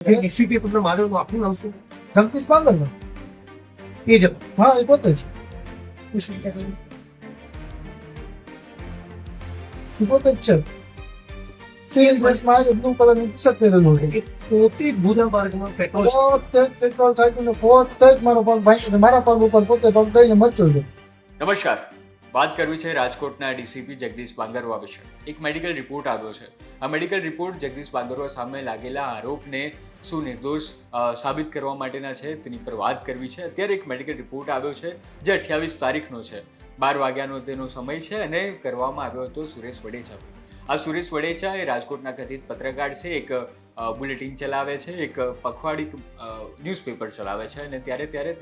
DCP પુત્ર માર્યો આપનું નામ શું? જગદીશ બાંગરનો. એ જ હા, એ પોતે જ. એ પોતે જ છે. સિવિલ ડ્રેસમાં આજે બ્લુ કલરનું ટી-શર્ટ પહેરેલું હતું. એ પોતે જ ભૂદા માર્ગમાં પેટ્રોલ પોતે જ પેટ્રોલ છાંટ્યું ને પોતે જ મારો પગ ભાંગી મારા પગ ઉપર પોતે પગ દઈને મચ્યો છે. નમસ્કાર, વાત કરવી છે રાજકોટના ડીસીપી જગદીશ બાંગરવા વિશે. એક મેડિકલ રિપોર્ટ આવ્યો છે. આ મેડિકલ રિપોર્ટ જગદીશ બાંગરવા સામે લાગેલા આરોપને શું નિર્દોષ સાબિત કરવા માટેના છે તેની પર વાત કરવી છે. અત્યારે એક મેડિકલ રિપોર્ટ આવ્યો છે જે 28 તારીખનો છે, 12 વાગ્યાનો તેનો સમય છે અને કરવામાં આવ્યો હતો સુરેશ વડેચા. આ સુરેશ વડેચા એ રાજકોટના કથિત પત્રકાર છે, એક બુલેટિન ચલાવે છે, એક પખવાડિક ન્યૂઝપેપર ચલાવે છે અને ત્યારે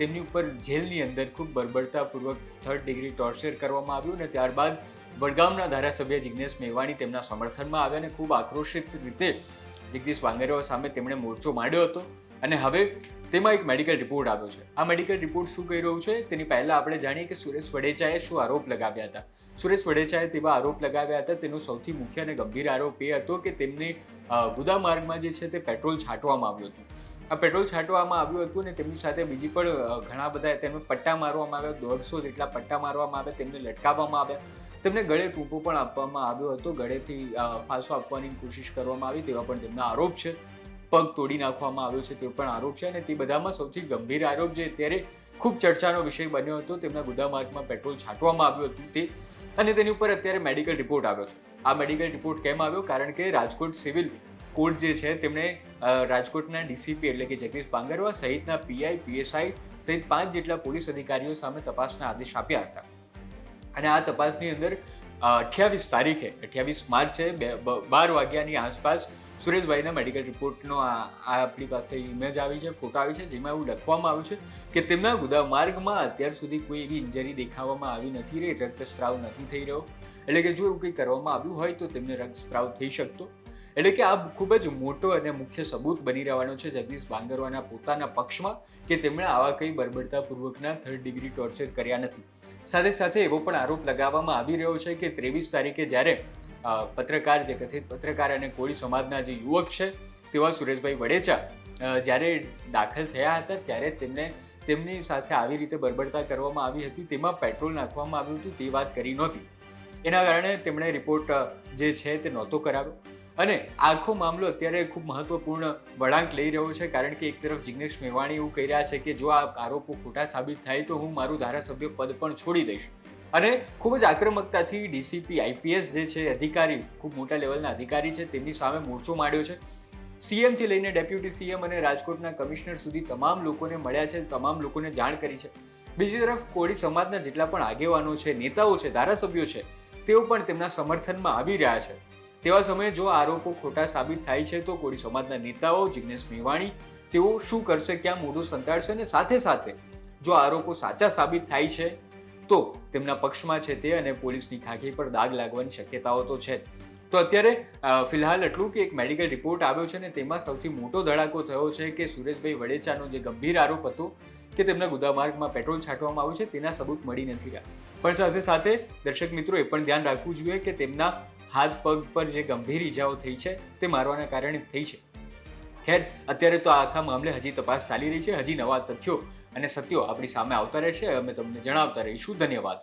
તેમની ઉપર જેલની અંદર ખૂબ બર્બરતાપૂર્વક 3rd ડિગ્રી ટોર્ચર કરવામાં આવ્યું અને ત્યારબાદ વડગામના ધારાસભ્ય જિગ્નેશ મેવાણી તેમના સમર્થનમાં આવ્યા અને ખૂબ આક્રોશિત રીતે જગદીશ બાંગરવા સામે તેમણે મોરચો માંડ્યો હતો અને હવે તેમાં એક મેડિકલ રિપોર્ટ આવ્યો છે. આ મેડિકલ રિપોર્ટ શું કહી રહ્યું છે તેની પહેલા આપણે જાણીએ કે સુરેશ વડેચાએ શું આરોપ લગાવ્યા હતા. સુરેશ વડેચાએ તેવા આરોપ લગાવ્યા હતા. તેનો સૌથી મુખ્ય અને ગંભીર આરોપ એ હતો કે તેમને ગુદા માર્ગમાં જે છે તે પેટ્રોલ છાંટવામાં આવ્યું હતું. આ પેટ્રોલ છાંટવામાં આવ્યું હતું અને તેમની સાથે બીજી પણ ઘણા બધા તેમને પટ્ટા મારવામાં આવ્યા, 150 જેટલા પટ્ટા મારવામાં આવ્યા, તેમને લટકાવવામાં આવ્યા, તેમને ગળે ટૂંપો પણ આપવામાં આવ્યો હતો, ગળેથી ફાંસો આપવાની કોશિશ કરવામાં આવી તેવા પણ તેમના આરોપ છે. પગ તોડી નાખવામાં આવ્યો છે તે પણ આરોપ છે અને તે બધામાં સૌથી ગંભીર આરોપ જે અત્યારે ખૂબ ચર્ચાનો વિષય બન્યો હતો, તેમના ગુદા માર્ગમાં પેટ્રોલ છાંટવામાં આવ્યું હતું તે, અને તેની ઉપર અત્યારે મેડિકલ રિપોર્ટ આવ્યો છે. આ મેડિકલ રિપોર્ટ કેમ આવ્યો? કારણ કે રાજકોટ સિવિલ કોર્ટ જે છે તેમણે રાજકોટના ડીસીપી એટલે કે જગદીશ બાંગરવા સહિતના પીઆઈ, પીએસઆઈ સહિત 5 જેટલા પોલીસ અધિકારીઓ સામે તપાસના આદેશ આપ્યા હતા અને આ તપાસની અંદર 28 તારીખે 28 માર્ચે 12 વાગ્યાની આસપાસ સુરેશભાઈના મેડિકલ રિપોર્ટનો આ આપણી પાસે ઇમેજ આવી છે, ફોટો આવી છે, જેમાં એવું લખવામાં આવ્યું છે કે તેમના ગુદા માર્ગમાં અત્યાર સુધી કોઈ એવી ઇન્જરી દેખાવામાં આવી નથી રહી, રક્તસ્રાવ નથી થઈ રહ્યો. એટલે કે જો એવું કંઈ કરવામાં આવ્યું હોય તો તેમને રક્તસ્રાવ થઈ શકતો. એટલે કે આ ખૂબ જ મોટો અને મુખ્ય સબૂત બની રહેવાનો છે જગદીશ બાંગરવાના પોતાના પક્ષમાં કે તેમણે આવા કંઈ બર્બરતાપૂર્વકના 3rd ડિગ્રી ટોર્ચર કર્યા નથી. સાથે સાથે એવો પણ આરોપ લગાવવામાં આવી રહ્યો છે કે 23 તારીખે જ્યારે પત્રકાર, જે કથિત પત્રકાર અને કોળી સમાજના જે યુવક છે તેવા સુરેશભાઈ વડેચા જ્યારે દાખલ થયા હતા ત્યારે તેમની સાથે આવી રીતે બર્બરતા કરવામાં આવી હતી, તેમાં પેટ્રોલ નાખવામાં આવ્યું હતું તે વાત કરી નહોતી. એના કારણે તેમણે રિપોર્ટ જે છે તે નહોતો કરાવ્યો અને આખો મામલો અત્યારે ખૂબ મહત્વપૂર્ણ વળાંક લઈ રહ્યો છે કારણ કે એક તરફ જિગ્નેશ મેવાણી એવું કહી રહ્યા છે કે જો આ આરોપો ખોટા સાબિત થાય તો હું મારું ધારાસભ્ય પદ પણ છોડી દઈશ અને ખૂબ જ આક્રમકતાથી ડીસીપી આઈપીએસ જે છે અધિકારી, ખૂબ મોટા લેવલના અધિકારી છે, તેમની સામે મોરચો માંડ્યો છે. સીએમથી લઈને ડેપ્યુટી સીએમ અને રાજકોટના કમિશનર સુધી તમામ લોકોને મળ્યા છે, તમામ લોકોને જાણ કરી છે. બીજી તરફ કોળી સમાજના જેટલા પણ આગેવાનો છે, નેતાઓ છે, ધારાસભ્યો છે, તેઓ પણ તેમના સમર્થનમાં આવી રહ્યા છે. તેવા સમયે જો આરોપો ખોટા સાબિત થાય છે તો કોળી સમાજના નેતાઓ, જિગ્નેશ મેવાણી, તેઓ શું કરશે, ક્યાં મોઢું સંતાડશે અને સાથે સાથે જો આરોપો સાચા સાબિત થાય છે તો તેમના પક્ષમાં છે તે અને પોલીસની ખાખી પર દાગ લાગવાની શક્યતાઓ તો છે. તો અત્યારે ફિલહાલ એટલું કે એક મેડિકલ રિપોર્ટ આવ્યો છે અને તેમાં સૌથી મોટો ધડાકો થયો છે કે સુરેશભાઈ વડેચાનો જે ગંભીર આરોપ હતો કે તેમના ગુદા માર્ગમાં પેટ્રોલ છાંટવામાં આવ્યું છે તેના સબૂત મળી નથી રહ્યા. પણ સાથે સાથે દર્શક મિત્રો એ પણ ધ્યાન રાખવું જોઈએ કે તેમના હાથ પગ પર જે ગંભીર ઈજાઓ થઈ છે તે મારવાના કારણે થઈ છે. ખેર, અત્યારે તો આ આખા મામલે હજી તપાસ ચાલી રહી છે. હજી નવા તથ્યો અને સત્યો આપણી સામે આવતા રહેશે, અમે તમને જણાવતા રહીશું. ધન્યવાદ.